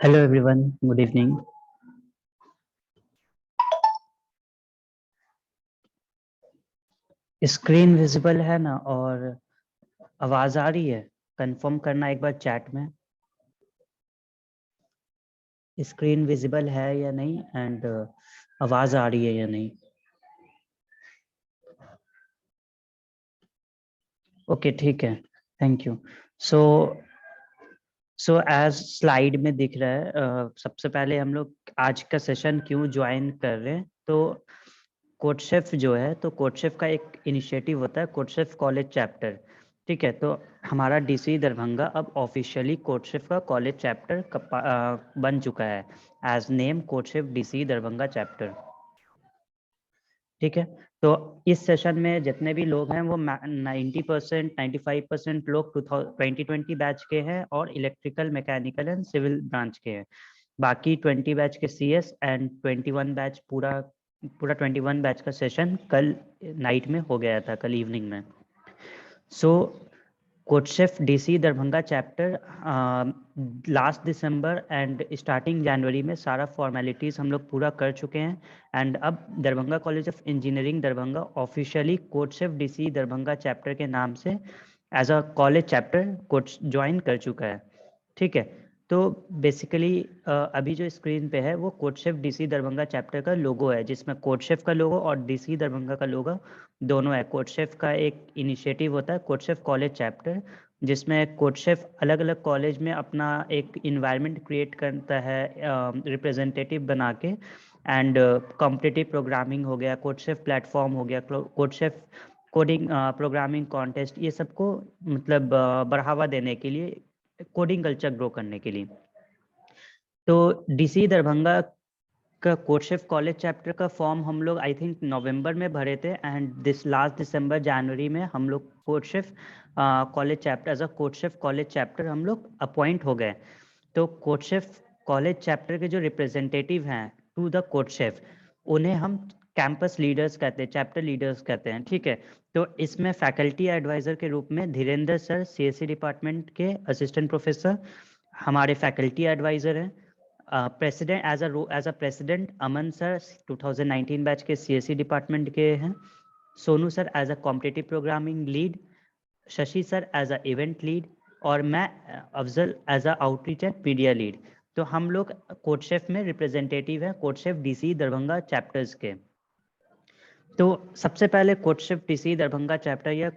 Hello everyone, good evening. Screen visible है ना? और आवाज आ रही है? कंफर्म करना एक बार चैट में, स्क्रीन विजिबल है या नहीं एंड आवाज आ रही है या नहीं। ओके, ठीक है, thank you. So as slide में दिख रहा है, सबसे पहले हम लोग आज का सेशन क्यों ज्वाइन कर रहे हैं। तो कोडशेफ जो है, तो कोडशेफ का एक इनिशिएटिव होता है, कोडशेफ कॉलेज चैप्टर। ठीक है, तो हमारा डीसी दरभंगा अब ऑफिशियली कोडशेफ का कॉलेज चैप्टर बन चुका है as name CodeChef DC Darbhanga chapter. ठीक है, तो इस सेशन में जितने भी लोग हैं वो 90% 95% लोग 2020 बैच के हैं और electrical mechanical and civil branch के हैं। बाकी 20 बैच के सीएस एंड 21 बैच पूरा 21 बैच का सेशन कल नाइट में हो गया था, कल इवनिंग में। So CodeChef DC Darbhanga chapter last December and starting जनवरी में सारा फॉर्मेलिटीज़ हम लोग पूरा कर चुके हैं एंड अब Darbhanga college of engineering Darbhanga officially CodeChef DC Darbhanga chapter के नाम से as a college chapter course join कर चुका है। ठीक है, तो बेसिकली अभी जो स्क्रीन पे है वो कोडशेफ डीसी दरभंगा चैप्टर का लोगो है, जिसमें कोडशेफ का लोगो और डीसी दरभंगा का लोगो दोनों है। कोडशेफ का एक इनिशिएटिव होता है कोडशेफ कॉलेज चैप्टर, जिसमें कोडशेफ अलग अलग कॉलेज में अपना एक इन्वायरमेंट क्रिएट करता है रिप्रेजेंटेटिव बना के। एंड कॉम्पिटिटिव प्रोग्रामिंग हो गया, कोडशेफ प्लेटफॉर्म हो गया, कोडशेफ कोडिंग प्रोग्रामिंग कॉन्टेस्ट, ये सबको मतलब बढ़ावा देने के लिए, कोडिंग कल्चर ग्रो करने के लिए। तो डीसी दरभंगा का कोडशेफ कॉलेज चैप्टर का फॉर्म हम लोग आई थिंक नवंबर में भरे थे एंड दिस लास्ट दिसंबर जनवरी में हम लोग CodeChef college chapter as a CodeChef college chapter हम लोग अपॉइंट हो गए। तो कोडशेफ कॉलेज चैप्टर के जो रिप्रेजेंटेटिव हैं टू द कोडशेफ, उन्हें हम कैंपस लीडर्स कहते हैं, चैप्टर लीडर्स कहते हैं। ठीक है, तो इसमें फैकल्टी एडवाइजर के रूप में धीरेन्द्र सर सीएससी डिपार्टमेंट के असिस्टेंट प्रोफेसर हमारे फैकल्टी एडवाइजर हैं। President as a president Aman sir 2019 batch के सीएससी डिपार्टमेंट के हैं। Sonu sir as a competitive programming lead, Shashi sir as a event lead और मैं Afzal as a outreach and media lead. तो हम लोग कोडशेफ में रिप्रेजेंटेटिव हैं कोडशेफ डीसी दरभंगा चैप्टर्स के। तो सबसे पहले कोडशेफ डीसी दरभंगा चैप्टर या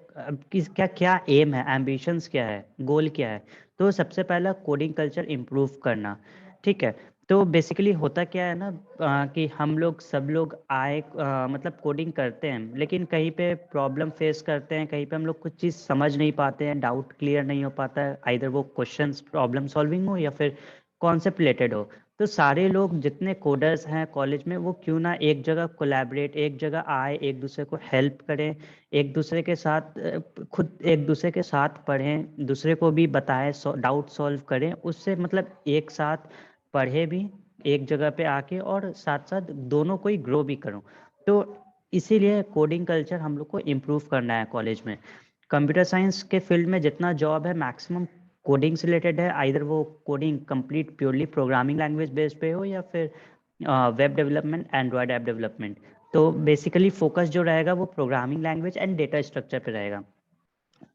किस क्या क्या एम है, एम्बिशंस क्या है, गोल क्या है। तो सबसे पहला कोडिंग कल्चर इम्प्रूव करना। ठीक है, तो बेसिकली होता क्या है ना, कि हम लोग सब लोग मतलब कोडिंग करते हैं लेकिन कहीं पे प्रॉब्लम फेस करते हैं, कहीं पे हम लोग कुछ चीज़ समझ नहीं पाते हैं, डाउट क्लियर नहीं हो पाता है, आइदर वो क्वेश्चंस प्रॉब्लम सॉल्विंग हो या फिर कॉन्सेप्ट रिलेटेड हो। तो सारे लोग जितने कोडर्स हैं कॉलेज में वो क्यों ना एक जगह कोलैबोरेट, एक जगह आए, एक दूसरे को हेल्प करें, एक दूसरे के साथ खुद एक दूसरे के साथ पढ़ें, दूसरे को भी बताएं, डाउट सॉल्व करें, उससे मतलब एक साथ पढ़े भी एक जगह पे आके और साथ साथ दोनों को ही ग्रो भी करो। तो इसीलिए कोडिंग कल्चर हम लोग को इम्प्रूव करना है कॉलेज में। कंप्यूटर साइंस के फील्ड में जितना जॉब है मैक्सिमम कोडिंग से रिलेटेड है, आइदर वो coding complete purely programming language base पे हो या फिर web development, Android app development. तो बेसिकली फोकस जो रहेगा वो programming language and data structure पे रहेगा।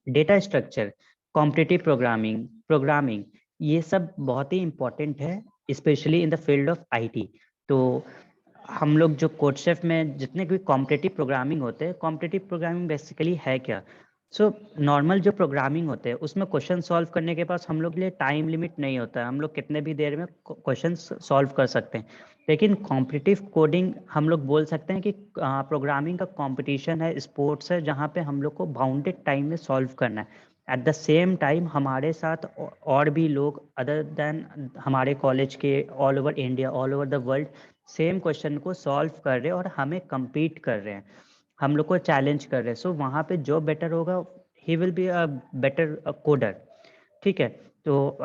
Data structure, competitive programming programming ये सब बहुत ही इम्पोर्टेंट है, specially in the field of IT. तो हम लोग जो कोडशेफ में जितने भी कॉम्पिटिटिव प्रोग्रामिंग होते हैं, कॉम्पिटिटिव प्रोग्रामिंग बेसिकली है क्या। नॉर्मल जो प्रोग्रामिंग होते हैं उसमें क्वेश्चन सॉल्व करने के पास हम लोग के लिए टाइम लिमिट नहीं होता है, हम लोग कितने भी देर में क्वेश्चन सॉल्व कर सकते हैं। लेकिन कॉम्पिटिटिव कोडिंग हम लोग बोल सकते हैं कि प्रोग्रामिंग का कंपटीशन है, स्पोर्ट्स है, जहाँ पे हम लोग को बाउंडेड टाइम में सॉल्व करना है। एट द सेम टाइम हमारे साथ और भी लोग अदर देन हमारे कॉलेज के all over India, all over the world same question को सॉल्व कर रहे हैं और हमें compete कर रहे हैं, हम लोग को चैलेंज कर रहे हैं। सो वहाँ पे जो बेटर होगा he will be a better coder. ठीक है, तो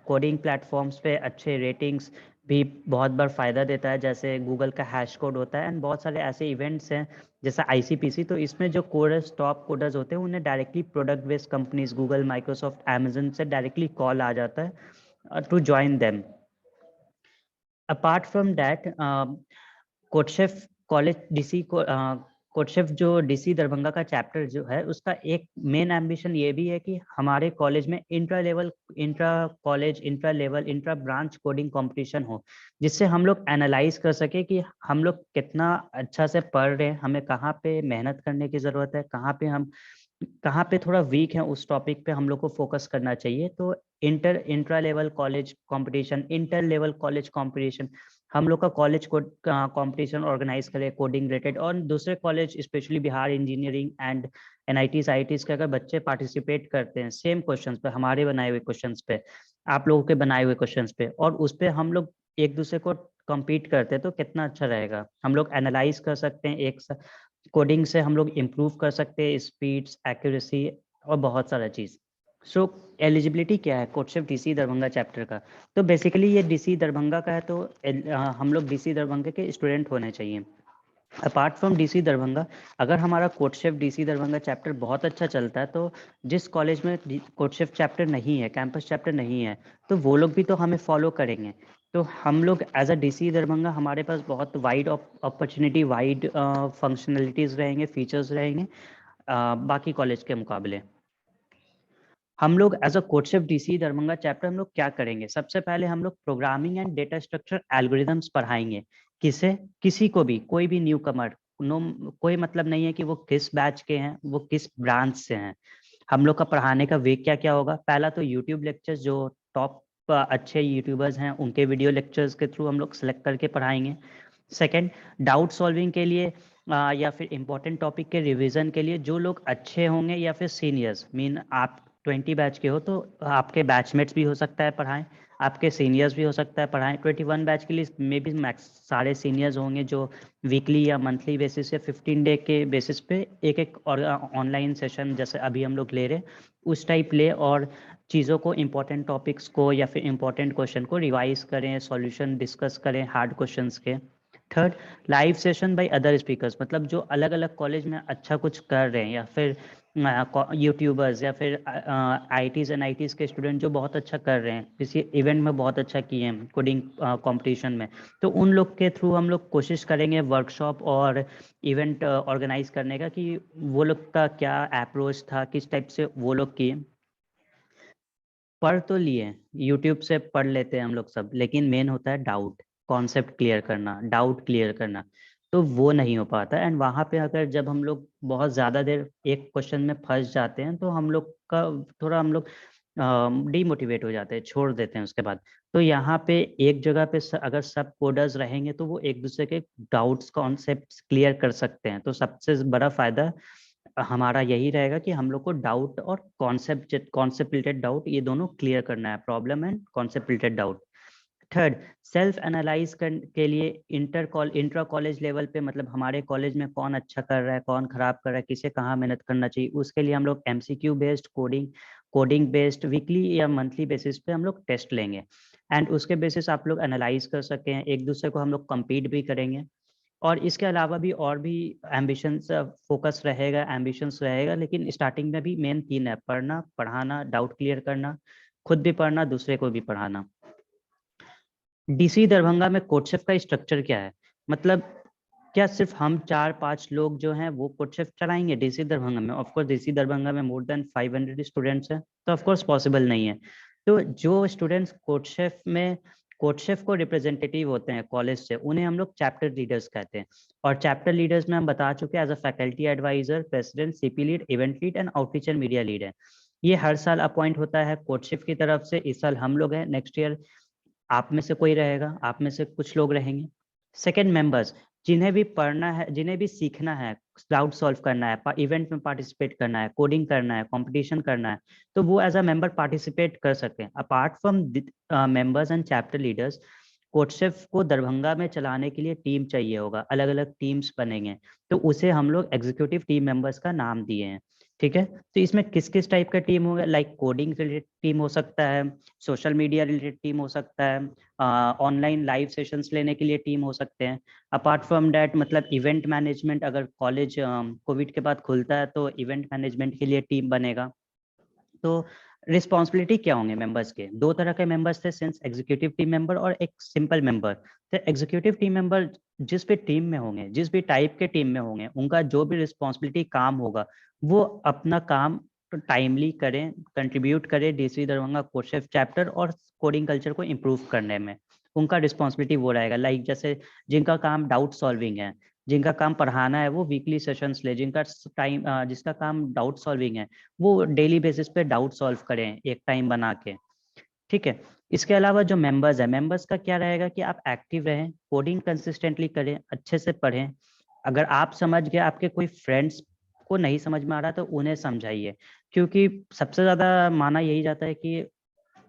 कोडिंग प्लेटफॉर्म्स पे अच्छे रेटिंग्स भी बहुत बार फ़ायदा देता है, जैसे गूगल का हैश कोड होता है एंड बहुत सारे ऐसे इवेंट्स हैं जैसे आईसीपीसी। तो इसमें जो कोडर्स, टॉप कोडर्स होते हैं उन्हें directly product based companies Google, Microsoft, Amazon से डायरेक्टली कॉल आ जाता है to join them. Apart from that CodeChef college DC को कोटशेफ जो डीसी दरभंगा का चैप्टर जो है उसका एक मेन एम्बिशन ये भी है कि हमारे कॉलेज में intra level, intra college, intra level, intra branch coding competition हो, जिससे हम लोग एनालाइज कर सके कि हम लोग कितना अच्छा से पढ़ रहे हैं, हमें कहाँ पे मेहनत करने की जरूरत है, कहाँ पे थोड़ा वीक है, उस टॉपिक पे हम लोग को फोकस करना चाहिए। तो intra level college competition, inter level college competition, हम लोग का कॉलेज को कंपटीशन ऑर्गेनाइज करें कोडिंग रिलेटेड, और दूसरे college specially Bihar engineering and NITs IITs के अगर बच्चे पार्टिसिपेट करते हैं सेम क्वेश्चंस पे, हमारे बनाए हुए क्वेश्चंस पे, आप लोगों के बनाए हुए क्वेश्चंस पे, और उस पे हम लोग एक दूसरे को compete करते हैं, तो कितना अच्छा रहेगा। हम लोग एनालाइज कर सकते हैं, एक कोडिंग से हम लोग इम्प्रूव कर सकते हैं स्पीड्स, एक्यूरेसी और बहुत सारा चीज़। सो एलिजिबिलिटी क्या है कोटशेफ डीसी दरभंगा चैप्टर का? तो बेसिकली ये डीसी दरभंगा का है, तो हम लोग डीसी दरभंगा के स्टूडेंट होने चाहिए। अपार्ट फ्रॉम डीसी दरभंगा, अगर हमारा कोटशेफ डीसी दरभंगा चैप्टर बहुत अच्छा चलता है, तो जिस कॉलेज में कोटशेफ चैप्टर नहीं है, कैंपस चैप्टर नहीं है, तो वो लोग भी तो हमें फॉलो करेंगे। तो हम लोग एज अ डीसी दरभंगा, हमारे पास बहुत वाइड अपॉर्चुनिटी, वाइड फंक्शनलिटीज़ रहेंगे, फीचर्स रहेंगे बाकी कॉलेज के मुकाबले। हम लोग as a CodeChef DC Darbhanga chapter हम लोग क्या करेंगे? सबसे पहले हम लोग programming and data structure algorithms पढ़ाएंगे। किसे? किसी को भी, कोई भी न्यू कमर, नो, कोई मतलब नहीं है कि वो किस बैच के हैं, वो किस ब्रांच से हैं। हम लोग का पढ़ाने का वे क्या क्या होगा? पहला तो यूट्यूब लेक्चर्स, जो टॉप अच्छे यूट्यूबर्स हैं उनके वीडियो लेक्चर्स के थ्रू हम लोग सेलेक्ट करके पढ़ाएंगे। सेकेंड, डाउट सॉल्विंग के लिए या फिर इम्पोर्टेंट टॉपिक के रिवीजन के लिए जो लोग अच्छे होंगे, या फिर सीनियर्स, मीन आप 20 बैच के हो तो आपके बैचमेट्स भी हो सकता है पढ़ाएं, आपके सीनियर्स भी हो सकता है पढ़ाएं। 21 बैच के लिए मे बी मैक्स सारे सीनियर्स होंगे जो वीकली या मंथली बेसिस या 15 डे के बेसिस पे एक एक और ऑनलाइन सेशन जैसे अभी हम लोग ले रहे हैं उस टाइप ले, और चीज़ों को, इंपॉर्टेंट टॉपिक्स को या फिर इंपॉर्टेंट क्वेश्चन को रिवाइज करें, सॉल्यूशन डिस्कस करें हार्ड क्वेश्चंस के। Third, live session by other speakers, मतलब जो अलग अलग कॉलेज में अच्छा कुछ कर रहे हैं, या फिर यूट्यूबर्स, या फिर आईटीज एंड आईटीज के स्टूडेंट जो बहुत अच्छा कर रहे हैं, किसी इवेंट में बहुत अच्छा किए हैं कोडिंग कंपटीशन में, तो उन लोग के थ्रू हम लोग कोशिश करेंगे वर्कशॉप और इवेंट ऑर्गेनाइज करने का, कि वो लोग का क्या अप्रोच था, किस टाइप से वो लोग किए। पढ़ तो लिए, यूट्यूब से पढ़ लेते हैं हम लोग सब, लेकिन मेन होता है डाउट, कॉन्सेप्ट क्लियर करना, डाउट क्लियर करना, तो वो नहीं हो पाता। एंड वहाँ पे अगर जब हम लोग बहुत ज़्यादा देर एक क्वेश्चन में फंस जाते हैं, तो हम लोग का थोड़ा हम लोग डीमोटिवेट हो जाते हैं, छोड़ देते हैं उसके बाद। तो यहाँ पे एक जगह पे अगर सब कोडर्स रहेंगे तो वो एक दूसरे के डाउट्स, कॉन्सेप्ट्स क्लियर कर सकते हैं। तो सबसे बड़ा फायदा हमारा यही रहेगा कि हम लोग को डाउट और कॉन्सेप्ट रिलेटेड डाउट, ये दोनों क्लियर करना है, problem and concept related doubt. Third, self analyse के लिए इंट्रा कॉलेज लेवल पे, मतलब हमारे कॉलेज में कौन अच्छा कर रहा है, कौन खराब कर रहा है, किसे कहाँ मेहनत करना चाहिए, उसके लिए हम लोग MCQ based coding based weekly या मंथली बेसिस पे हम लोग टेस्ट लेंगे। एंड उसके बेसिस आप लोग एनालाइज कर सकें, एक दूसरे को हम लोग compete भी करेंगे। और इसके अलावा भी और भी एम्बिशंस, फोकस रहेगा, एम्बिशंस रहेगा, लेकिन स्टार्टिंग में भी मेन 3 है: पढ़ना, पढ़ाना, डाउट क्लियर करना, खुद भी पढ़ना, दूसरे को भी पढ़ाना। डीसी दरभंगा में कोटशेफ का स्ट्रक्चर क्या है? मतलब क्या सिर्फ हम 4-5 लोग जो हैं वो कोटशेफ चलाएंगे डीसी दरभंगा में? ऑफकोर्स डीसी दरभंगा में मोर देन 500 स्टूडेंट्स हैं, तो ऑफकोर्स पॉसिबल नहीं है। तो जो स्टूडेंट्स कोटशेफ को रिप्रेजेंटेटिव होते हैं कॉलेज से, उन्हें हम लोग चैप्टर लीडर्स कहते हैं। और चैप्टर लीडर्स में हम बता चुके हैं as a faculty adviser, president, CP lead, event lead and outreach and media lead है। ये हर साल अपॉइंट होता है कोटशेफ की तरफ से। इस साल हम लोग हैं, नेक्स्ट ईयर आप में से कोई रहेगा, आप में से कुछ लोग रहेंगे। सेकंड, मेंबर्स, जिन्हें भी पढ़ना है, जिन्हें भी सीखना है, डाउट सॉल्व करना है, इवेंट में पार्टिसिपेट करना है, कोडिंग करना है, कंपटीशन करना है, तो वो एज अ मेंबर पार्टिसिपेट कर सकते हैं। Apart from members and chapter leaders, CodeChef को दरभंगा में चलाने के लिए टीम चाहिए होगा, अलग अलग टीम्स बनेंगे, तो उसे हम लोग एग्जीक्यूटिव टीम मेंबर्स का नाम दिए हैं। ठीक है, तो इसमें किस किस टाइप का टीम होगा? लाइक कोडिंग रिलेटेड टीम हो सकता है, सोशल मीडिया रिलेटेड टीम हो सकता है, ऑनलाइन लाइव सेशंस लेने के लिए टीम हो सकते हैं। अपार्ट फ्रॉम डैट, मतलब इवेंट मैनेजमेंट, अगर कॉलेज कोविड के बाद खुलता है तो इवेंट मैनेजमेंट के लिए टीम बनेगा। तो रिस्पॉन्सिबिलिटी क्या होंगे मेंबर्स के? दो तरह के मेंबर्स थे सिंस, एग्जीक्यूटिव टीम मेंबर और एक सिंपल मेंबर। तो एग्जीक्यूटिव टीम मेंबर जिस भी टीम में होंगे, जिस भी टाइप के टीम में होंगे, उनका जो भी रिस्पॉन्सिबिलिटी काम होगा वो अपना काम टाइमली करें, कंट्रीब्यूट करें डीसी दरभंगा कोडशेफ चैप्टर और कोडिंग कल्चर को इम्प्रूव करने में। उनका रिस्पॉन्सिबिलिटी वो रहेगा। लाइक जैसे जिनका काम डाउट सॉल्विंग है, जिनका काम पढ़ाना है वो वीकली सेशंस ले, जिनका टाइम जिसका काम डाउट सॉल्विंग है वो डेली बेसिस पे डाउट सॉल्व करें एक टाइम बना के। ठीक है। इसके अलावा जो मेंबर्स है, मेंबर्स का क्या रहेगा कि आप एक्टिव रहें, कोडिंग कंसिस्टेंटली करें, अच्छे से पढ़ें। अगर आप समझ गए, आपके कोई फ्रेंड्स को नहीं समझ में आ रहा तो उन्हें समझाइए, क्योंकि सबसे ज्यादा माना यही जाता है कि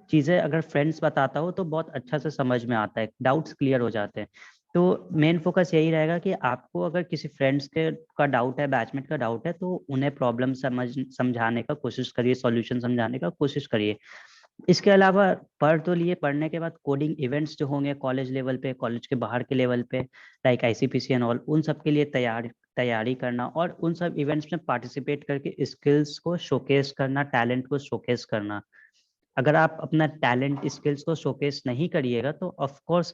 चीजें अगर फ्रेंड्स बताता हो तो बहुत अच्छा से समझ में आता है, डाउट्स क्लियर हो जाते हैं। तो मेन फोकस यही रहेगा कि आपको अगर किसी फ्रेंड्स के का डाउट है, बैचमेट का डाउट है, तो उन्हें प्रॉब्लम समझाने का कोशिश करिए, सॉल्यूशन समझाने का कोशिश करिए। इसके अलावा पढ़ तो लिए, पढ़ने के बाद कोडिंग इवेंट्स जो होंगे कॉलेज लेवल पे, कॉलेज के बाहर के लेवल पे, लाइक आईसीपीसी एंड ऑल, उन सब के लिए तैयारी करना और उन सब इवेंट्स में पार्टिसिपेट करके स्किल्स को शोकेस करना, टैलेंट को शोकेस करना। अगर आप अपना टैलेंट स्किल्स को शोकेस नहीं करिएगा तो ऑफ कोर्स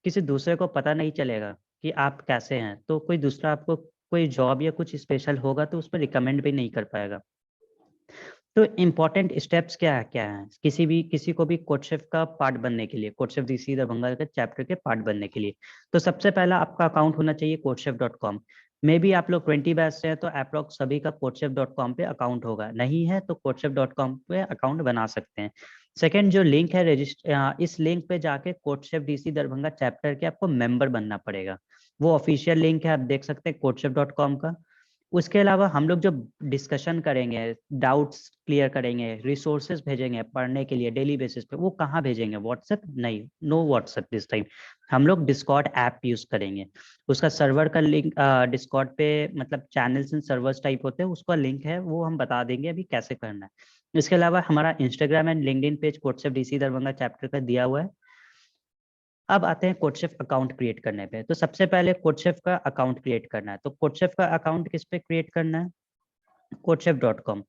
किसी दूसरे को पता नहीं चलेगा कि आप कैसे हैं, तो कोई दूसरा आपको कोई जॉब या कुछ स्पेशल होगा तो उस पर रिकमेंड भी नहीं कर पाएगा। तो इम्पोर्टेंट स्टेप्स क्या है किसी को भी कोडशेफ का पार्ट बनने के लिए, कोडशेफ डीसी दरभंगा के चैप्टर के पार्ट बनने के लिए? तो सबसे पहला आपका अकाउंट होना चाहिए codechef.com। मे भी आप लोग 20 बैच से हैं तो अप्रोक्स सभी का codechef.com पे अकाउंट होगा, नहीं है तो codechef.com पे अकाउंट बना सकते हैं। सेकेंड जो लिंक है रजिस्टर, इस लिंक पे जाके कोडशेफ डीसी दरभंगा चैप्टर के आपको मेंबर बनना पड़ेगा। वो ऑफिशियल लिंक है, आप देख सकते हैं codechef.com का। उसके अलावा हम लोग जो डिस्कशन करेंगे, डाउट्स क्लियर करेंगे, रिसोर्सेज भेजेंगे पढ़ने के लिए डेली बेसिस पे, वो कहाँ भेजेंगे? व्हाट्सएप नहीं, नो व्हाट्सएप दिस टाइम। हम लोग डिस्कॉर्ड ऐप यूज करेंगे। उसका सर्वर का लिंक डिस्कॉर्ड पे, मतलब चैनल्स एंड सर्वर्स टाइप होते हैं, उसका लिंक है, वो हम बता देंगे अभी कैसे करना है। इसके अलावा हमारा Instagram and LinkedIn page CodeChef DC Darbhanga chapter का दिया हुआ है। अब आते हैं कोडशेफ अकाउंट क्रिएट करने पे। तो सबसे पहले कोडशेफ का अकाउंट क्रिएट करना है। तो कोडशेफ का अकाउंट किस पे क्रिएट करना है? coachchef.com।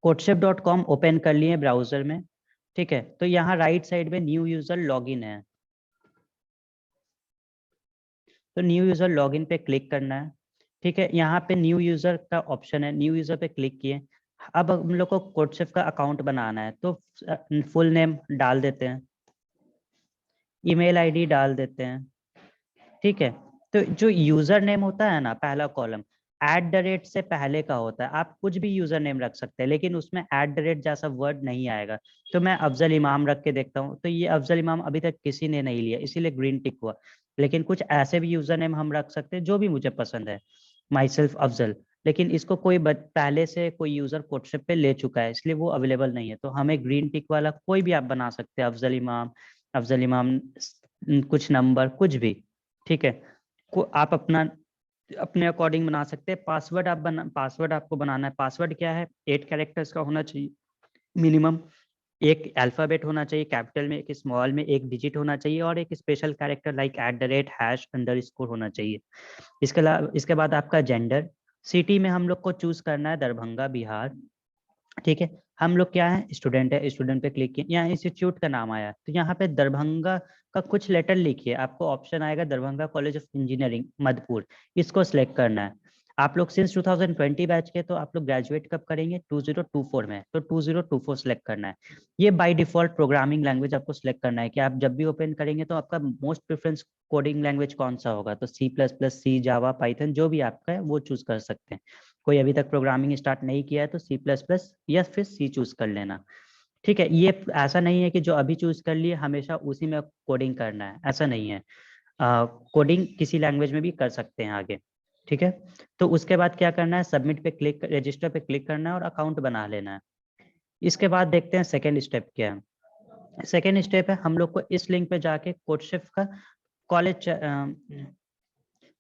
coachchef.com ओपन कर लिए ब्राउजर में। ठीक है, तो यहाँ राइट साइड में न्यू यूजर लॉगिन है, तो न्यू यूजर लॉगिन पे क्लिक करना है। ठीक है, यहाँ पे न्यू यूजर का ऑप्शन है, न्यू यूजर पे क्लिक किए। अब हम लोग को कोडशेफ का अकाउंट बनाना है, तो फुल नेम डाल देते हैं, ईमेल आईडी डाल देते हैं। ठीक है, तो जो यूजर नेम होता है ना, पहला कॉलम @ से पहले का होता है। आप कुछ भी यूजर नेम रख सकते हैं, लेकिन उसमें @ जैसा वर्ड नहीं आएगा। तो मैं अफजल इमाम रख के देखता हूँ, तो ये अफजल इमाम अभी तक किसी ने नहीं लिया, इसीलिए ग्रीन टिक हुआ। लेकिन कुछ ऐसे भी यूजर नेम हम रख सकते हैं जो भी मुझे पसंद है, माई सेल्फ अफजल। लेकिन इसको कोई पहले से कोई यूजर कोडशेफ पे ले चुका है, इसलिए वो अवेलेबल नहीं है। तो हमें ग्रीन टिक वाला कोई भी आप बना सकते हैं, अफजल इमाम, अफजल इमाम कुछ नंबर, कुछ भी। ठीक है, को आप अपना अपने अकॉर्डिंग बना सकते हैं। पासवर्ड आपको बनाना है। पासवर्ड क्या है? 8 कैरेक्टर्स का होना चाहिए मिनिमम। एक अल्फाबेट होना चाहिए, कैपिटल में, एक स्मॉल में, एक डिजिट होना चाहिए और एक स्पेशल कैरेक्टर लाइक @ होना चाहिए। इसके अलावा इसके बाद आपका जेंडर, सिटी में हम लोग को चूज करना है दरभंगा बिहार। ठीक है, हम लोग क्या है, स्टूडेंट है, स्टूडेंट पे क्लिक किए, यहाँ इंस्टीट्यूट का नाम आया तो यहाँ पे दरभंगा का कुछ लेटर लिखिए, आपको ऑप्शन आएगा Darbhanga college of engineering Madhupur, इसको सिलेक्ट करना है। आप लोग सिंस 2020 बैच के, तो आप लोग ग्रेजुएट कब करेंगे? 2024 में, तो 2024 सेलेक्ट करना है। ये बाय डिफॉल्ट प्रोग्रामिंग लैंग्वेज आपको सिलेक्ट करना है कि आप जब भी ओपन करेंगे तो आपका मोस्ट प्रेफरेंस कोडिंग लैंग्वेज कौन सा होगा, तो C++, सी, जावा, पाइथन, जो भी आपका है वो चूज कर सकते हैं। कोई अभी तक प्रोग्रामिंग स्टार्ट नहीं किया है तो C++ या फिर सी चूज कर लेना। ठीक है, ये ऐसा नहीं है कि जो अभी चूज कर लिए हमेशा उसी में कोडिंग करना है, ऐसा नहीं है। कोडिंग किसी लैंग्वेज में भी कर सकते हैं आगे। ठीक है, तो उसके बाद क्या करना है, सबमिट पे क्लिक, रजिस्टर पे क्लिक करना है और अकाउंट बना लेना है। इसके बाद देखते हैं सेकेंड स्टेप क्या है। सेकेंड स्टेप है हम लोग को इस लिंक पे जाके कोडशेफ का कॉलेज,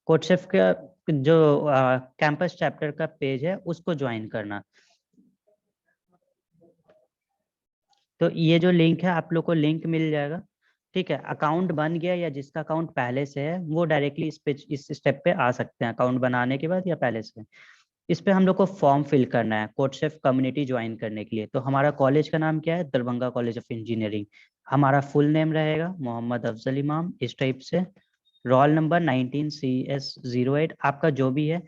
कोडशेफ का जो कैंपस चैप्टर का पेज है उसको ज्वाइन करना। तो ये जो लिंक है आप लोग को लिंक मिल जाएगा। ठीक है, अकाउंट बन गया या जिसका अकाउंट पहले से है वो डायरेक्टली इस स्टेप पे आ सकते हैं, अकाउंट बनाने के बाद या पहले से। इस पे हम लोग को फॉर्म फिल करना है कोडशेफ कम्युनिटी ज्वाइन करने के लिए। तो हमारा कॉलेज का नाम क्या है? Darbhanga college of engineering. हमारा फुल नेम रहेगा मोहम्मद अफजल इमाम, इस टाइप से। रोल नंबर 19CS08, आपका जो भी है।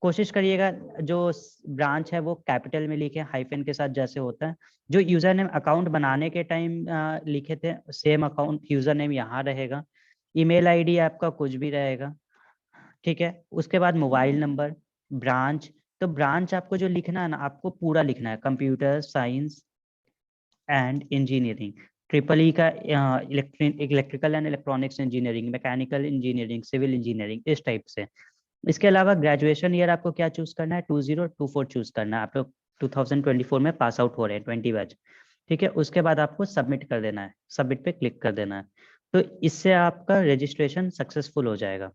कोशिश करिएगा जो ब्रांच है वो कैपिटल में लिखे, हाइफन के साथ जैसे होता है। जो यूजर नेम अकाउंट बनाने के टाइम लिखे थे, सेम अकाउंट यूजर नेम यहाँ रहेगा। ईमेल आईडी आपका कुछ भी रहेगा, ठीक है। उसके बाद मोबाइल नंबर, ब्रांच। तो ब्रांच आपको जो लिखना है ना, आपको पूरा लिखना है, computer science and engineering, triple E का electrical and electronics engineering, mechanical engineering, civil engineering, इस टाइप से। इसके अलावा ग्रेजुएशन ईयर आपको क्या चूज करना है? 2024 चूज करना है। आप लोग 2024 में पास आउट हो रहे हैं, 20 बैच, ठीक है। उसके बाद आपको सबमिट कर देना है, सबमिट पे क्लिक कर देना है। तो इससे आपका रजिस्ट्रेशन सक्सेसफुल हो जाएगा,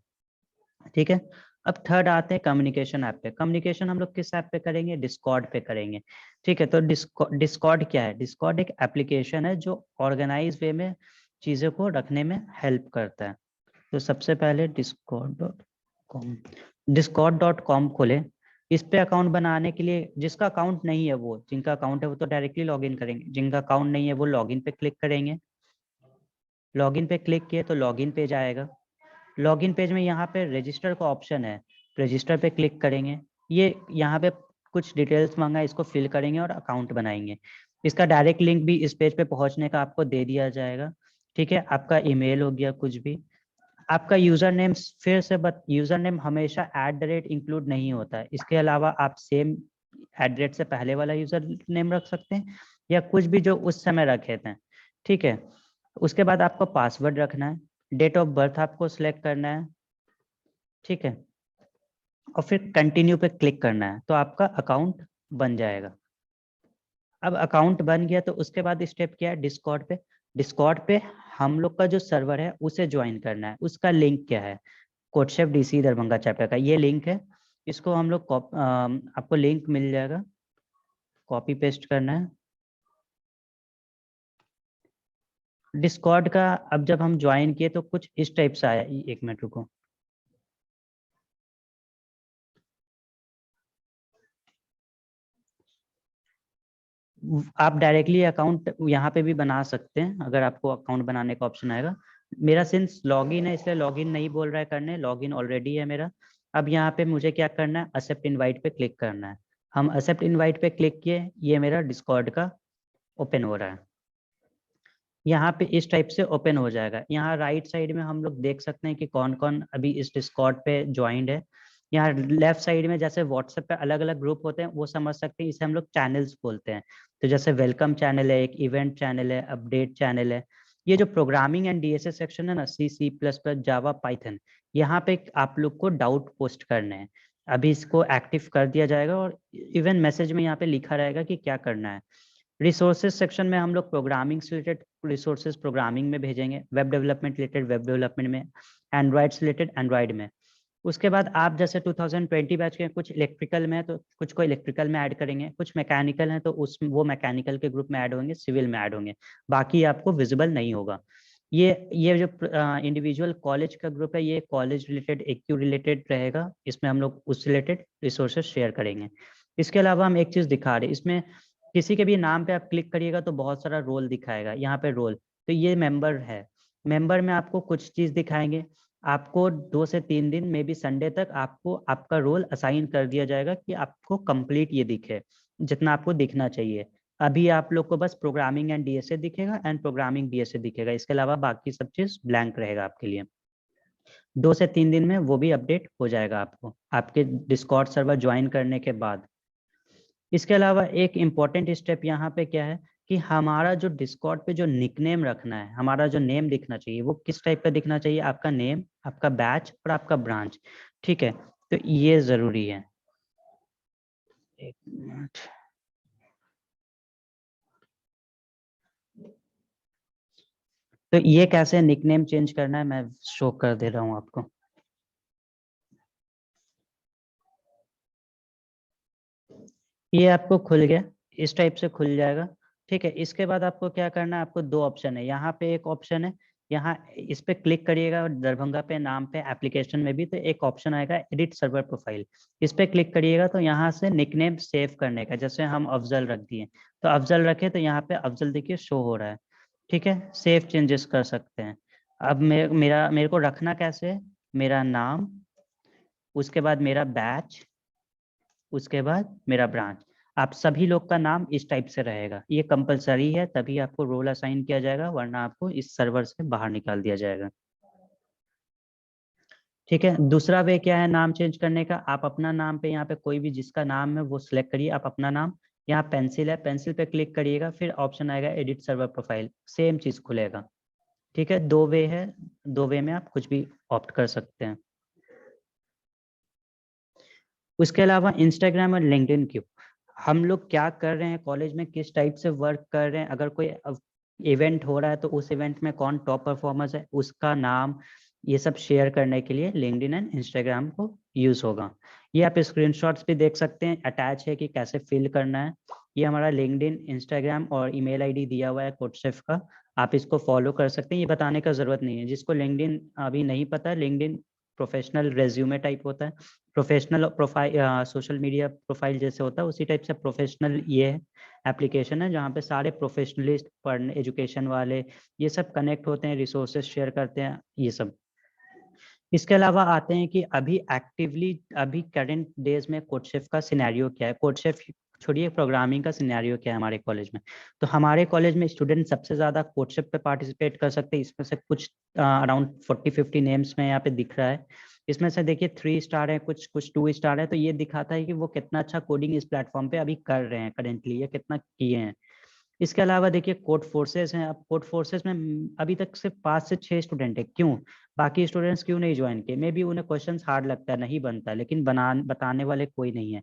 ठीक है। अब थर्ड आते हैं कम्युनिकेशन ऐप पे। कम्युनिकेशन हम लोग किस ऐप पे करेंगे? डिस्कॉर्ड पे करेंगे, ठीक है। तो डिस्कॉर्ड क्या है? डिस्कॉर्ड एक एप्लीकेशन है जो ऑर्गेनाइज वे में चीज़ों को रखने में हेल्प करता है। तो सबसे पहले discord.com खोले। इस पे अकाउंट बनाने के लिए, जिसका अकाउंट नहीं है वो, जिनका अकाउंट है वो तो डायरेक्टली लॉगिन करेंगे, जिनका अकाउंट नहीं है वो लॉगिन पे क्लिक करेंगे। लॉगिन पे क्लिक किए तो लॉगिन पेज आएगा। लॉगिन पेज में यहाँ पे रजिस्टर का ऑप्शन है, रजिस्टर पे क्लिक करेंगे। ये यहाँ पे कुछ डिटेल्स मांगा है, इसको फिल करेंगे और अकाउंट बनाएंगे। इसका डायरेक्ट लिंक भी इस पेज पे पहुंचने का आपको दे दिया जाएगा, ठीक है। आपका ईमेल हो गया, कुछ भी। आपका यूजर नेम फिर से यूजर नेम हमेशा @ इंक्लूड नहीं होता है। इसके अलावा आप सेम @ से पहले वाला यूजर नेम रख सकते हैं, या कुछ भी जो उस समय रखे थे, ठीक है। उसके बाद आपको पासवर्ड रखना है, डेट ऑफ बर्थ आपको सिलेक्ट करना है, ठीक है। और फिर कंटिन्यू पे क्लिक करना है, तो आपका अकाउंट बन जाएगा। अब अकाउंट बन गया तो उसके बाद स्टेप क्या है? डिस्कॉर्ड पे। डिस्कॉर्ड पे हम लोग का जो सर्वर है उसे ज्वाइन करना है। उसका लिंक क्या है? कोडशेफ DC दरभंगा चैप्टर का ये लिंक है। इसको हम लोग आपको लिंक मिल जाएगा, कॉपी पेस्ट करना है। डिस्कॉर्ड का अब जब हम ज्वाइन किए तो कुछ इस टाइप से आया, एक मिनट रुको। आप डायरेक्टली अकाउंट यहाँ पे भी बना सकते हैं अगर आपको अकाउंट बनाने का ऑप्शन आएगा। मेरा सिंस लॉगिन है इसलिए लॉगिन नहीं बोल रहा है करने, लॉगिन ऑलरेडी है मेरा। अब यहाँ पे मुझे क्या करना है? एक्सेप्ट इनवाइट पे क्लिक करना है। हम एक्सेप्ट इनवाइट पे क्लिक किए, ये मेरा डिस्कॉर्ड का ओपन हो रहा है। यहाँ पे इस टाइप से ओपन हो जाएगा। यहाँ राइट साइड में हम लोग देख सकते हैं कि कौन कौन अभी इस डिस्कॉर्ड पे ज्वाइंड है। यहाँ लेफ्ट साइड में जैसे व्हाट्सएप पे अलग अलग ग्रुप होते हैं वो समझ सकते हैं, इसे हम लोग चैनल्स बोलते हैं। तो जैसे वेलकम चैनल है, एक इवेंट चैनल है, अपडेट चैनल है। ये जो प्रोग्रामिंग एंड DSS सेक्शन है ना, C++, जावा, पाइथन, यहाँ पे आप लोग को डाउट पोस्ट करने हैं। अभी इसको एक्टिव कर दिया जाएगा और इवन मैसेज में यहाँ पे लिखा रहेगा कि क्या करना है। रिसोर्सेज सेक्शन में हम लोग प्रोग्रामिंग से रिलेटेड रिसोर्सेज प्रोग्रामिंग में भेजेंगे, web development related web development में, एंड्रॉइड से रिलेटेड एंड्रॉइड में। उसके बाद आप जैसे 2020 बैच के कुछ इलेक्ट्रिकल में है तो कुछ को इलेक्ट्रिकल में ऐड करेंगे, कुछ मैकेनिकल है तो वो मैकेनिकल के ग्रुप में ऐड होंगे, सिविल में ऐड होंगे। बाकी आपको विजिबल नहीं होगा। ये जो इंडिविजुअल कॉलेज का ग्रुप है, ये कॉलेज रिलेटेड एक्यू रिलेटेड रहेगा। इसमें हम लोग उस रिलेटेड रिसोर्सेज शेयर करेंगे। इसके अलावा हम एक चीज दिखा रहे हैं, इसमें किसी के भी नाम पे आप क्लिक करिएगा तो बहुत सारा रोल दिखाएगा। यहाँ पे रोल, तो ये मेंबर है। मेंबर में आपको कुछ चीज दिखाएंगे। आपको 2 से 3 दिन में भी संडे तक आपको आपका रोल असाइन कर दिया जाएगा कि आपको कंप्लीट ये दिखे, जितना आपको दिखना चाहिए। अभी आप लोग को बस प्रोग्रामिंग एंड DSA दिखेगा एंड प्रोग्रामिंग DSA दिखेगा। इसके अलावा बाकी सब चीज ब्लैंक रहेगा आपके लिए। 2 से 3 दिन में वो भी अपडेट हो जाएगा आपको, आपके डिस्कॉर्ड सर्वर ज्वाइन करने के बाद। इसके अलावा एक इम्पॉर्टेंट स्टेप यहाँ पे क्या है कि हमारा जो डिस्कॉर्ड पे जो निकनेम रखना है, हमारा जो नेम दिखना चाहिए वो किस टाइप का दिखना चाहिए? आपका नेम, आपका बैच और आपका ब्रांच, ठीक है। तो ये जरूरी है। एक मिनट। तो ये कैसे निकनेम चेंज करना है मैं शो कर दे रहा हूँ आपको। ये आपको खुल गया, इस टाइप से खुल जाएगा, ठीक है। इसके बाद आपको क्या करना है? आपको 2 ऑप्शन है यहाँ पे। एक ऑप्शन है यहाँ इस पे क्लिक करिएगा दरभंगा पे नाम पे एप्लीकेशन में भी, तो एक ऑप्शन आएगा एडिट सर्वर प्रोफाइल। इस पे क्लिक करिएगा तो यहाँ से निकनेम सेव करने का, जैसे हम अफजल रख दिए तो अफजल रखे तो यहाँ पे अफजल देखिए शो हो रहा है। ठीक है, सेव चेंजेस कर सकते हैं। अब मेरे को रखना कैसे है, मेरा नाम, उसके बाद मेरा बैच, उसके बाद मेरा ब्रांच। आप सभी लोग का नाम इस टाइप से रहेगा, ये कंपलसरी है, तभी आपको रोल असाइन किया जाएगा, वरना आपको इस सर्वर से बाहर निकाल दिया जाएगा। ठीक है, दूसरा वे क्या है नाम चेंज करने का, आप अपना नाम पे यहाँ पे कोई भी जिसका नाम है वो सिलेक्ट करिए, आप अपना नाम, यहाँ पेंसिल है, पेंसिल पे क्लिक करिएगा, फिर ऑप्शन आएगा एडिट सर्वर प्रोफाइल, सेम चीज खुलेगा। ठीक है, दो वे है, दो वे में आप कुछ भी ऑप्ट कर सकते हैं। उसके अलावा इंस्टाग्राम और लिंक्डइन क्यों, हम लोग क्या कर रहे हैं कॉलेज में, किस टाइप से वर्क कर रहे हैं, अगर कोई इवेंट हो रहा है तो उस इवेंट में कौन टॉप परफॉर्मर्स है उसका नाम, ये सब शेयर करने के लिए लिंक्डइन एंड इंस्टाग्राम को यूज होगा। ये आप स्क्रीनशॉट्स भी देख सकते हैं, अटैच है कि कैसे फिल करना है। ये हमारा लिंक्डइन, इंस्टाग्राम और ईमेल आईडी दिया हुआ है कोडशेफ का, आप इसको फॉलो कर सकते हैं, ये बताने का जरूरत नहीं है। जिसको लिंक्डइन अभी नहीं पता, लिंक्डइन प्रोफेशनल रेज्यूमे टाइप होता है, professional profile, social media profile जैसे होता है उसी टाइप से प्रोफेशनल ये एप्लीकेशन है, जहाँ पे सारे प्रोफेशनलिस्ट, पढ़ने एजुकेशन वाले ये सब कनेक्ट होते हैं, रिसोर्सेज शेयर करते हैं, ये सब। इसके अलावा आते हैं कि अभी एक्टिवली, अभी करंट डेज में कोडशेफ का सिनेरियो क्या है, कोडशेफ छोड़िए प्रोग्रामिंग का सिनेरियो क्या है हमारे कॉलेज में। तो हमारे कॉलेज में स्टूडेंट सबसे ज्यादा कोडशेफ पे पार्टिसिपेट कर सकते हैं, इसमें से कुछ अराउंड 40-50 नेम्स में यहाँ पे दिख रहा है। इसमें से देखिए 3 स्टार है, कुछ कुछ 2 स्टार है, तो ये दिखाता है कि वो कितना अच्छा कोडिंग इस प्लेटफॉर्म पे अभी कर रहे हैं करेंटली, या कितना किए हैं। इसके अलावा देखिए कोड फोर्सेस हैं, अब कोड फोर्सेस में अभी तक सिर्फ 5 से 6 स्टूडेंट है, क्यों, बाकी स्टूडेंट्स क्यों नहीं ज्वाइन किए, मे बी उन्हें क्वेश्चन हार्ड लगता है, नहीं बनता, लेकिन बताने वाले कोई नहीं है।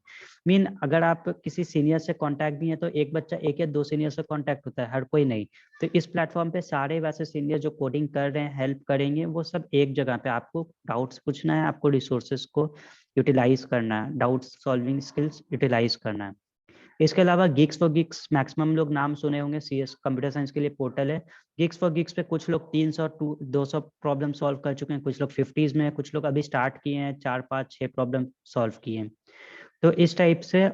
अगर आप किसी सीनियर से कांटेक्ट भी है तो एक बच्चा एक या दो सीनियर से कांटेक्ट होता है, हर कोई नहीं। तो इस प्लेटफॉर्म पे सारे वैसे सीनियर जो कोडिंग कर रहे हैं, हेल्प करेंगे, वो सब एक जगह पे, आपको डाउट्स पूछना है, आपको रिसोर्सेज को यूटिलाइज करना है, डाउट सॉल्विंग स्किल्स यूटिलाइज करना है। इसके अलावा गिग्स फॉर गिग्स, मैक्सिमम लोग नाम सुने होंगे, सीएस कंप्यूटर साइंस के लिए पोर्टल है। गिग्स फॉर गिग्स पे कुछ लोग 200 प्रॉब्लम सॉल्व कर चुके हैं, कुछ लोग 50s में है, कुछ लोग अभी स्टार्ट किए हैं, 4-5-6 प्रॉब्लम सॉल्व किए हैं। तो इस टाइप से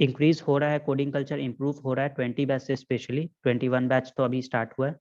इंक्रीज हो रहा है, कोडिंग कल्चर इंप्रूव हो रहा है 20 बैच से, स्पेशली 21 बैच तो अभी स्टार्ट हुआ है।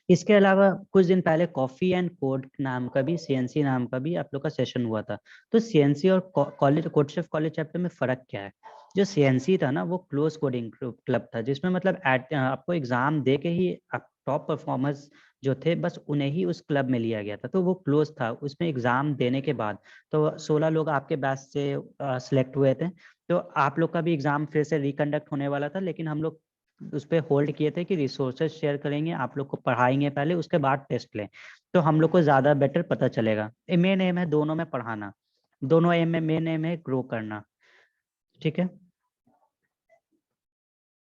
इसके अलावा कुछ दिन पहले कॉफी एंड कोड नाम का भी, सीएनसी नाम का भी आप लोग का सेशन हुआ था। तो सीएनसी और कॉलेज, कोडशेफ कॉलेज चैप्टर में फर्क क्या है, जो सीएनसी था ना वो क्लोज कोडिंग क्लब था, जिसमें मतलब आपको एग्जाम दे के ही टॉप परफॉर्मर्स जो थे बस उन्हें ही उस क्लब में लिया गया था, तो वो क्लोज था, उसमें एग्जाम देने के बाद तो 16 लोग आपके बैच से सिलेक्ट हुए थे। तो आप लोग का भी एग्जाम फिर से रिकंडक्ट होने वाला था, लेकिन हम लोग उस पर होल्ड किए थे कि रिसोर्सेज शेयर करेंगे, आप लोग को पढ़ाएंगे पहले, उसके बाद टेस्ट लें, तो हम लोग को ज़्यादा बेटर पता चलेगा। मेन एम है दोनों में पढ़ाना, दोनों एम में मेन एम है ग्रो करना। ठीक है,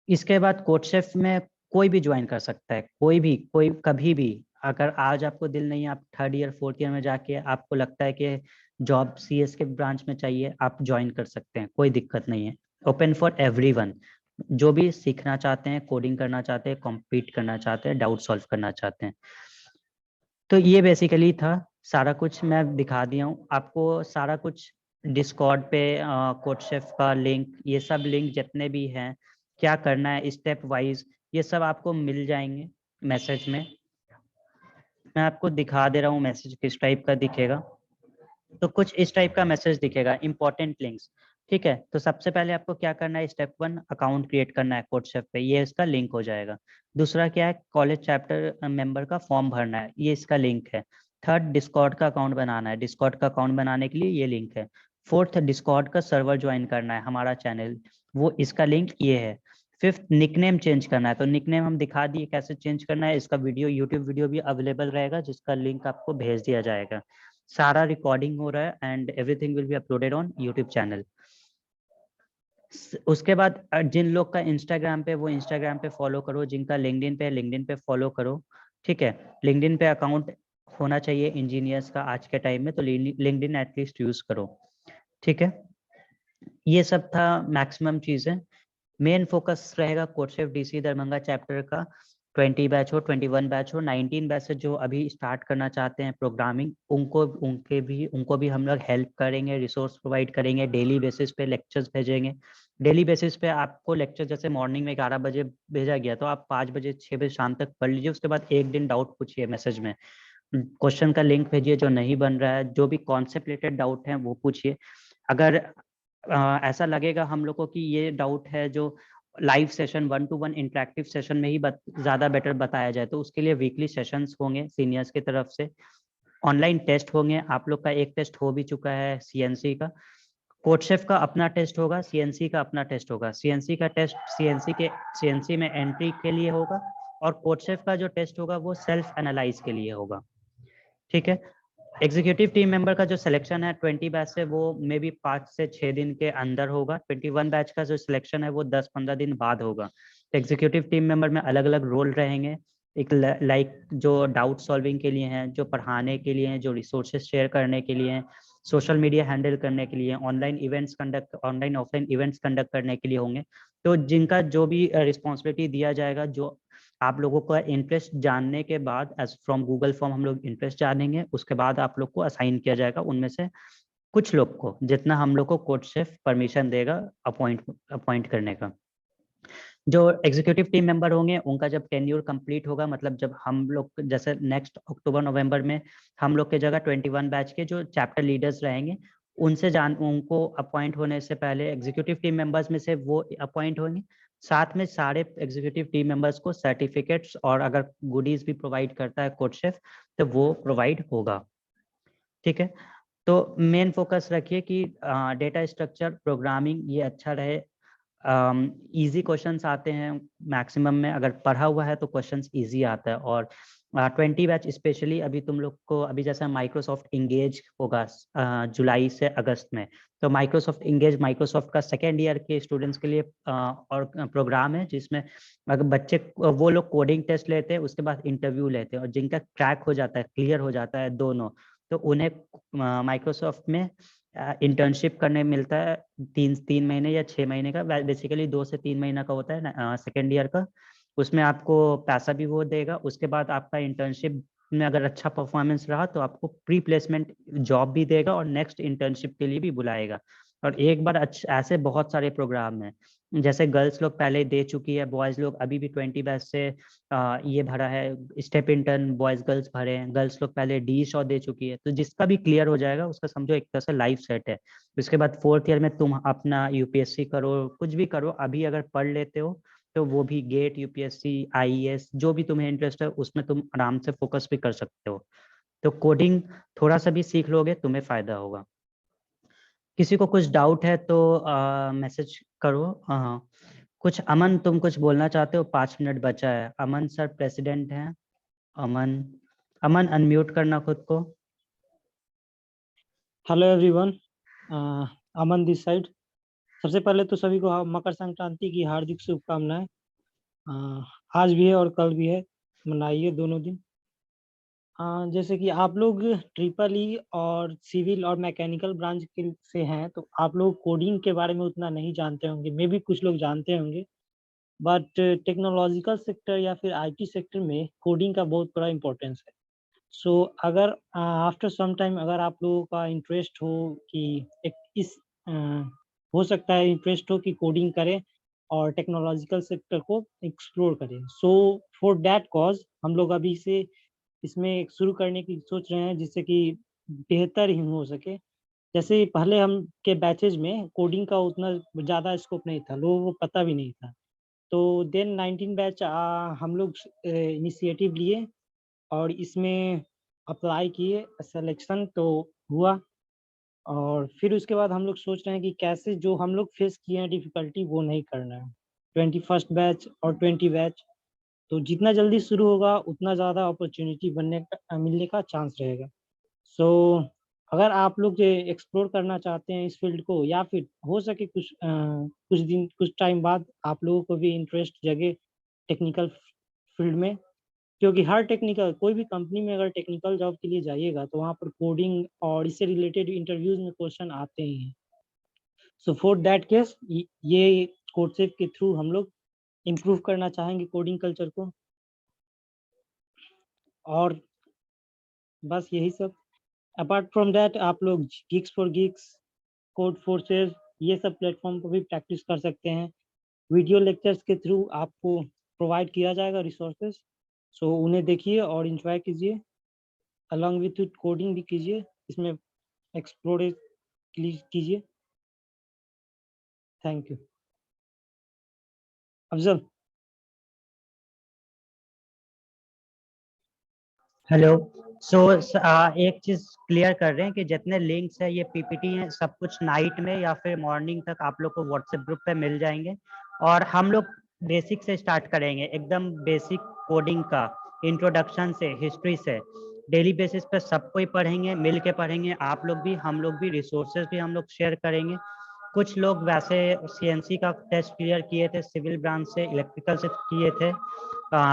इसके बाद कोडशेफ में कोई भी ज्वाइन कर सकता है, कोई भी, कोई कभी भी। अगर आज आपको दिल नहीं है, आप 3rd ईयर 4th ईयर में जाके आपको लगता है कि जॉब सीएस के ब्रांच में चाहिए, आप ज्वाइन कर सकते हैं, कोई दिक्कत नहीं है, ओपन फॉर एवरीवन। जो भी सीखना चाहते हैं, कोडिंग करना चाहते हैं, कॉम्पीट करना चाहते हैं, डाउट सॉल्व करना चाहते हैं। तो ये बेसिकली था, सारा कुछ मैं दिखा दिया हूँ आपको, सारा कुछ डिस्कॉर्ड पे, कोडशेफ का लिंक, ये सब लिंक जितने भी हैं, क्या करना है स्टेप वाइज, ये सब आपको मिल जाएंगे मैसेज में। मैं आपको दिखा दे रहा हूँ मैसेज किस टाइप का दिखेगा। तो कुछ इस टाइप का मैसेज दिखेगा, इंपॉर्टेंट लिंक्स। ठीक है, तो सबसे पहले आपको क्या करना है, स्टेप 1 अकाउंट क्रिएट करना है कोडशेफ पे, ये इसका लिंक हो जाएगा। दूसरा क्या है, कॉलेज चैप्टर मेंबर का फॉर्म भरना है, ये इसका लिंक है। थर्ड, डिस्कॉर्ड का अकाउंट बनाना है, डिस्कॉर्ड का अकाउंट बनाने के लिए ये लिंक है। फोर्थ, डिस्कॉर्ड का सर्वर ज्वाइन करना है, हमारा चैनल, वो इसका लिंक ये है। फिफ्थ, निकनेम चेंज करना है, तो निकनेम हम दिखा दिए कैसे चेंज करना है, इसका वीडियो, यूट्यूब वीडियो भी अवेलेबल रहेगा, जिसका लिंक आपको भेज दिया जाएगा। सारा रिकॉर्डिंग हो रहा है and everything will be uploaded on YouTube channel. उसके बाद जिन लोग का इंस्टाग्राम पे, वो इंस्टाग्राम पे फॉलो करो, जिनका लिंक्डइन पे, लिंक्डइन पे फॉलो करो। ठीक है, लिंक्डइन पे अकाउंट होना चाहिए इंजीनियर्स का आज के टाइम में, तो लिंक्डइन एटलीस्ट यूज करो। ठीक है, ये सब था मैक्सिमम चीजें। मेन फोकस रहेगा कोडशेफ डीसी दरभंगा चैप्टर का, 20 बैच हो, 21 बैच हो, 19 बैच से जो अभी स्टार्ट करना चाहते हैं प्रोग्रामिंग, उनको भी हम लोग हेल्प करेंगे, रिसोर्स प्रोवाइड करेंगे, डेली बेसिस पे लेक्चर्स भेजेंगे। डेली बेसिस पे आपको लेक्चर जैसे मॉर्निंग में 11 बजे भेजा गया तो आप 5 बजे 6 बजे शाम तक पढ़ लीजिए। उसके बाद एक दिन डाउट पूछिए मैसेज में, क्वेश्चन का लिंक भेजिए जो नहीं बन रहा है, जो भी कॉन्सेप्ट रिलेटेड डाउट है वो पूछिए। अगर ऐसा लगेगा हम लोग को कि ये डाउट है जो live session 1-to-1 interactive session में ही ज़्यादा बेटर बताया जाए, तो उसके लिए वीकली सेशंस होंगे सीनियर्स की तरफ से। ऑनलाइन टेस्ट होंगे, आप लोग का एक टेस्ट हो भी चुका है सीएनसी का। कोडशेफ का अपना टेस्ट होगा, सीएनसी का अपना टेस्ट होगा। सीएनसी का टेस्ट सीएनसी में एंट्री के लिए होगा, और कोडशेफ का जो टेस्ट होगा वो सेल्फ एनालाइज के लिए होगा। ठीक है। एग्जीक्यूटिव टीम मेंबर का जो सिलेक्शन है 20 बैच से, वो मे बी 5 से 6 दिन के अंदर होगा। 21 बैच का जो सिलेक्शन है वो 10-15 दिन बाद होगा। तो एग्जीक्यूटिव टीम मेंबर में अलग अलग रोल रहेंगे। एक लाइक जो डाउट सॉल्विंग के लिए हैं, जो पढ़ाने के लिए हैं, जो रिसोर्सेज शेयर करने के लिए हैं, सोशल मीडिया हैंडल करने के लिए, ऑनलाइन ऑफलाइन इवेंट्स कंडक्ट करने के लिए होंगे। तो जिनका जो भी रिस्पॉन्सिबिलिटी दिया जाएगा, जो आप लोगों का इंटरेस्ट जानने के बाद एज फ्रॉम गूगल फॉर्म हम लोग इंटरेस्ट जानेंगे, उसके बाद आप लोग को असाइन किया जाएगा उनमें से कुछ लोग को, जितना हम लोग को कोडशेफ परमिशन देगा अपॉइंट करने का। जो एग्जीक्यूटिव टीम मेंबर होंगे उनका जब टेन्योर कंप्लीट होगा, मतलब जब हम लोग जैसे नेक्स्ट अक्टूबर नवंबर में हम लोग के जगह 21 बैच के जो चैप्टर लीडर्स रहेंगे उनको अपॉइंट होने से पहले एग्जीक्यूटिव टीम मेंबर्स में से वो अपॉइंट होंगे। साथ में सारे एग्जीक्यूटिव टीम मेंबर्स को सर्टिफिकेट्स और अगर गुडीज भी प्रोवाइड करता है कोडशेफ तो वो प्रोवाइड होगा। ठीक है। तो मेन फोकस रखिए कि डेटा स्ट्रक्चर प्रोग्रामिंग ये अच्छा रहे। इजी क्वेश्चंस आते हैं मैक्सिमम में, अगर पढ़ा हुआ है तो क्वेश्चंस इजी आता है। और 20 बैच स्पेशली अभी तुम लोग को अभी जैसा माइक्रोसॉफ्ट इंगेज होगा जुलाई से अगस्त में, तो माइक्रोसॉफ्ट का सेकेंड ईयर के स्टूडेंट्स के लिए और प्रोग्राम है जिसमें अगर बच्चे वो लोग कोडिंग टेस्ट लेते हैं, उसके बाद इंटरव्यू लेते हैं, और जिनका क्रैक हो जाता है, क्लियर हो जाता है दोनों, तो उन्हें माइक्रोसॉफ्ट में इंटर्नशिप करने मिलता है 3 महीने या 6 महीने का। बेसिकली 2 से 3 महीना का होता है सेकेंड ईयर का। उसमें आपको पैसा भी वो देगा। उसके बाद आपका इंटर्नशिप में अगर अच्छा परफॉर्मेंस रहा तो आपको प्री प्लेसमेंट जॉब भी देगा और नेक्स्ट इंटर्नशिप के लिए भी बुलाएगा। और एक बार ऐसे बहुत सारे प्रोग्राम हैं, जैसे गर्ल्स लोग पहले दे चुकी है, बॉयज लोग अभी भी 20 बैच से ये भरा है, स्टेप इंटर्न बॉयज गर्ल्स भरे हैं, गर्ल्स लोग पहले डी शॉ दे चुकी है। तो जिसका भी क्लियर हो जाएगा उसका समझो एक तरह से लाइफ सेट है। उसके बाद 4th ईयर में तुम अपना यूपीएससी करो, कुछ भी करो, अभी अगर पढ़ लेते हो तो वो भी गेट, यूपीएससी, आईएएस, जो भी तुम्हें इंटरेस्ट है उसमें तुम आराम से फोकस भी कर सकते हो। तो कोडिंग थोड़ा सा भी सीख लोगे तुम्हें फायदा होगा। किसी को कुछ डाउट है तो मैसेज करो। कुछ अमन, तुम कुछ बोलना चाहते हो? 5 मिनट बचा है। अमन सर प्रेसिडेंट हैं। अमन, अमन अनम्यूट करना खुद को। Hello everyone, Aman this side. सबसे पहले तो सभी को मकर संक्रांति की हार्दिक शुभकामनाएं। आज भी है और कल भी है, मनाइए दोनों दिन। जैसे कि आप लोग ट्रिपल ई और सिविल और मैकेनिकल ब्रांच के से हैं, तो आप लोग कोडिंग के बारे में उतना नहीं जानते होंगे। मे भी कुछ लोग जानते होंगे, बट टेक्नोलॉजिकल सेक्टर या फिर आईटी सेक्टर में कोडिंग का बहुत बड़ा इम्पोर्टेंस है। सो अगर आफ्टर सम टाइम अगर आप लोगों का इंटरेस्ट हो कि एक इस हो सकता है इंटरेस्ट हो कि कोडिंग करें और टेक्नोलॉजिकल सेक्टर को एक्सप्लोर करें, सो फॉर दैट कॉज हम लोग अभी से इसमें शुरू करने की सोच रहे हैं जिससे कि बेहतर ही हो सके। जैसे पहले हम के बैचेज में कोडिंग का उतना ज़्यादा स्कोप नहीं था, लोगों को पता भी नहीं था। तो देन 19 बैच हम लोग इनिशिएटिव लिए और इसमें अप्लाई किए, सिलेक्शन तो हुआ। और फिर उसके बाद हम लोग सोच रहे हैं कि कैसे जो हम लोग फेस किए हैं डिफ़िकल्टी वो नहीं करना है। 21st बैच और 20 बैच, तो जितना जल्दी शुरू होगा उतना ज़्यादा अपॉर्चुनिटी मिलने का चांस रहेगा। सो अगर आप लोग जो एक्सप्लोर करना चाहते हैं इस फील्ड को, या फिर हो सके कुछ टाइम बाद आप लोगों को भी इंटरेस्ट जगे टेक्निकल फील्ड में, क्योंकि हर टेक्निकल कोई भी कंपनी में अगर टेक्निकल जॉब के लिए जाइएगा तो वहाँ पर कोडिंग और इससे रिलेटेड इंटरव्यूज में क्वेश्चन आते ही हैं। सो फॉर दैट केस ये कोर्सेज के थ्रू हम लोग इम्प्रूव करना चाहेंगे कोडिंग कल्चर को। और बस यही सब। अपार्ट फ्रॉम दैट आप लोग gigs for gigs, code forces, ये सब प्लेटफॉर्म पर भी प्रैक्टिस कर सकते हैं। वीडियो लेक्चर्स के थ्रू आपको प्रोवाइड किया जाएगा रिसोर्सेज, सो उन्हें देखिए और इंजॉय कीजिए, अलॉन्ग विथ कोडिंग भी कीजिए, इसमें एक्सप्लोर कीजिए। Thank you. Afzal. Hello. So एक चीज क्लियर कर रहे हैं कि जितने लिंक्स है ये पीपीटी हैं, सब कुछ नाइट में या फिर मॉर्निंग तक आप लोग को व्हाट्सएप ग्रुप पे मिल जाएंगे। और हम लोग बेसिक से स्टार्ट करेंगे, एकदम बेसिक कोडिंग का, इंट्रोडक्शन से, हिस्ट्री से। डेली बेसिस पे सब कोई पढ़ेंगे, मिल के पढ़ेंगे, आप लोग भी हम लोग भी, रिसोर्सेज भी हम लोग शेयर करेंगे। कुछ लोग वैसे सीएनसी का टेस्ट क्लियर किए थे, सिविल ब्रांच से, इलेक्ट्रिकल से किए थे,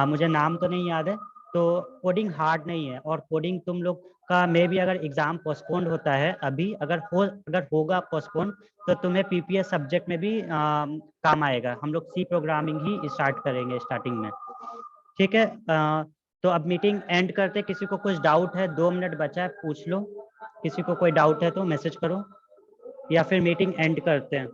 मुझे नाम तो नहीं याद है। तो कोडिंग हार्ड नहीं है, और कोडिंग तुम लोग का मे भी अगर एग्जाम पोस्टपोन्ड होता है अभी, अगर होगा पोस्टपोन, तो तुम्हें पीपीएस सब्जेक्ट में भी काम आएगा। हम लोग सी प्रोग्रामिंग ही स्टार्ट करेंगे स्टार्टिंग में। ठीक है। तो अब मीटिंग एंड करते। किसी को कुछ डाउट है, 2 मिनट बचा है, पूछ लो। किसी को कोई डाउट है तो मैसेज करो, या फिर मीटिंग एंड करते हैं।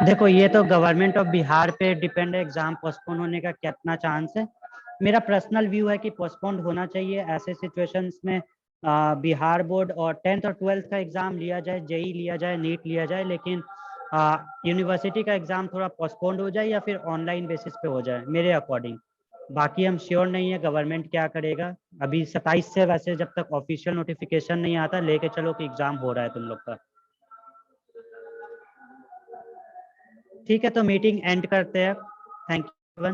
देखो, ये तो गवर्नमेंट ऑफ बिहार पे डिपेंड है, एग्जाम पोस्टपोन होने का कितना चांस है। मेरा पर्सनल व्यू है कि पोस्टपोन होना चाहिए ऐसे सिचुएशंस में। बिहार बोर्ड और 10th और 12th का एग्जाम लिया जाए, जेई लिया जाए, नीट लिया जाए, लेकिन यूनिवर्सिटी का एग्जाम थोड़ा पोस्टपोन्ड हो जाए या फिर ऑनलाइन बेसिस पे हो जाए मेरे अकॉर्डिंग। बाकी हम श्योर नहीं है गवर्नमेंट क्या करेगा। अभी 27 से वैसे जब तक ऑफिशियल नोटिफिकेशन नहीं आता, लेके चलो कि एग्जाम हो रहा है तुम लोग का। ठीक है, तो मीटिंग एंड करते हैं। Thank you.